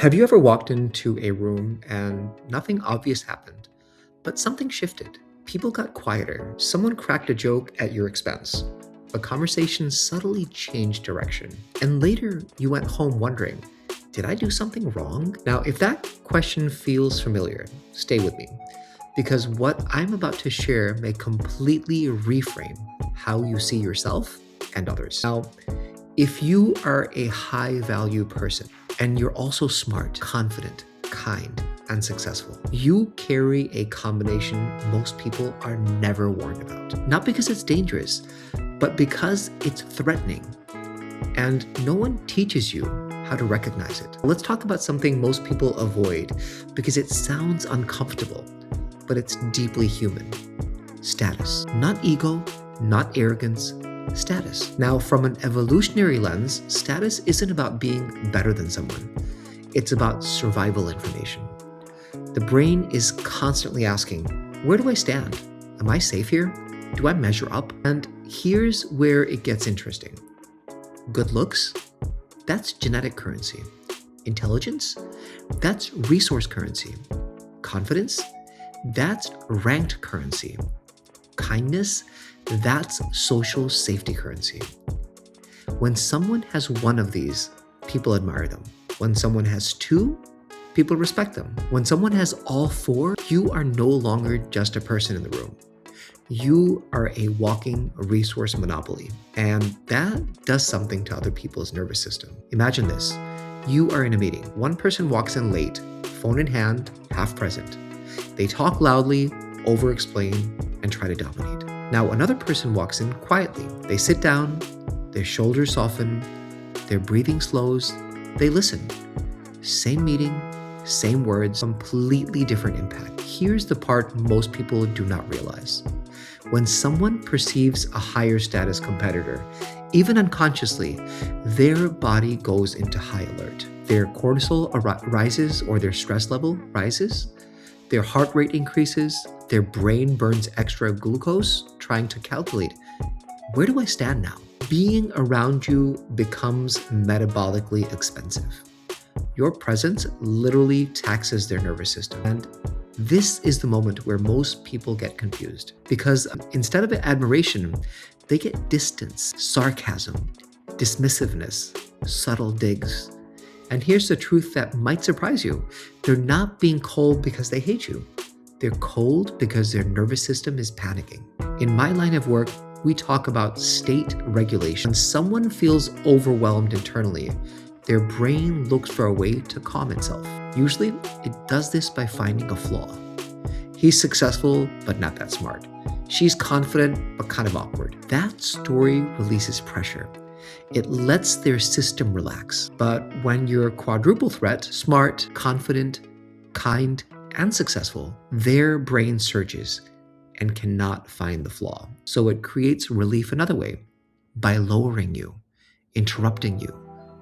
Have you ever walked into a room and nothing obvious happened, but something shifted? People got quieter, someone cracked a joke at your expense, a conversation subtly changed direction, and later you went home wondering, did I do something wrong? Now, if that question feels familiar, stay with me, because what I'm about to share may completely reframe how you see yourself and others. Now, if you are a high value person and you're also smart, confident, kind, and successful, you carry a combination most people are never warned about. Not because it's dangerous, but because it's threatening. And no one teaches you how to recognize it. Let's talk about something most people avoid because it sounds uncomfortable, but it's deeply human. Status. Not ego, not arrogance, status. Now, from an evolutionary lens, status isn't about being better than someone. It's about survival information. The brain is constantly asking, where do I stand? Am I safe here? Do I measure up? And here's where it gets interesting. Good looks? That's genetic currency. Intelligence? That's resource currency. Confidence? That's ranked currency. Kindness? That's social safety currency. When someone has one of these, people admire them. When someone has two, people respect them. When someone has all four, you are no longer just a person in the room. You are a walking resource monopoly, and that does something to other people's nervous system. Imagine this. You are in a meeting. One person walks in late, phone in hand, half present. They talk loudly, over-explain, and try to dominate. Now, another person walks in quietly. They sit down, their shoulders soften, their breathing slows, they listen. Same meeting, same words, completely different impact. Here's the part most people do not realize. When someone perceives a higher status competitor, even unconsciously, their body goes into high alert. Their cortisol rises or their stress level rises. Their heart rate increases, their brain burns extra glucose trying to calculate, where do I stand now? Being around you becomes metabolically expensive. Your presence literally taxes their nervous system. And this is the moment where most people get confused because instead of admiration, they get distance, sarcasm, dismissiveness, subtle digs. And here's the truth that might surprise you. They're not being cold because they hate you. They're cold because their nervous system is panicking. In my line of work, we talk about state regulation. When someone feels overwhelmed internally, their brain looks for a way to calm itself. Usually, it does this by finding a flaw. He's successful, but not that smart. She's confident, but kind of awkward. That story releases pressure. It lets their system relax. But when you're a quadruple threat, smart, confident, kind, and successful, their brain surges and cannot find the flaw. So it creates relief another way, by lowering you, interrupting you,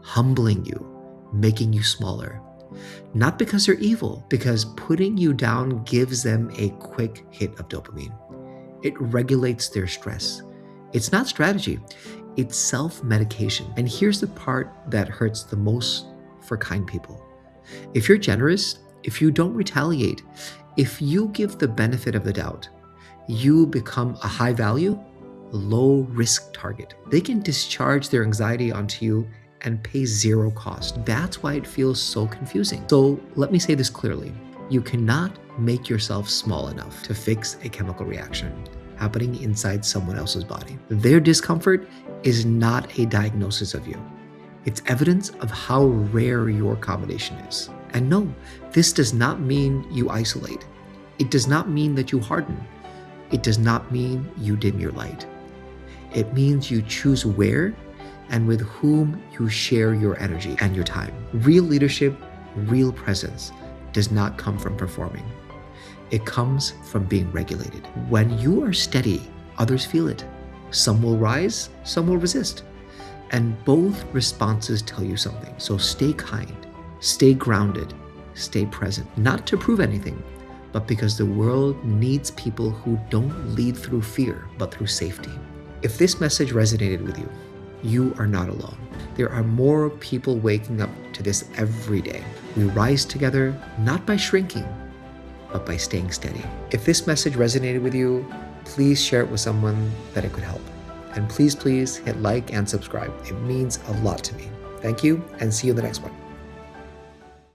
humbling you, making you smaller. Not because they're evil, because putting you down gives them a quick hit of dopamine. It regulates their stress. It's not strategy. It's self-medication. And here's the part that hurts the most for kind people. If you're generous, if you don't retaliate, if you give the benefit of the doubt, you become a high value, low risk target. They can discharge their anxiety onto you and pay zero cost. That's why it feels so confusing. So let me say this clearly. You cannot make yourself small enough to fix a chemical reaction happening inside someone else's body. Their discomfort is not a diagnosis of you. It's evidence of how rare your combination is. And no, this does not mean you isolate. It does not mean that you harden. It does not mean you dim your light. It means you choose where and with whom you share your energy and your time. Real leadership, real presence does not come from performing. It comes from being regulated. When you are steady, others feel it. Some will rise, some will resist. And both responses tell you something. So stay kind, stay grounded, stay present. Not to prove anything, but because the world needs people who don't lead through fear, but through safety. If this message resonated with you, you are not alone. There are more people waking up to this every day. We rise together not by shrinking, but by staying steady. If this message resonated with you, please share it with someone that it could help. And please hit like and subscribe. It means a lot to me. Thank you, and see you in the next one.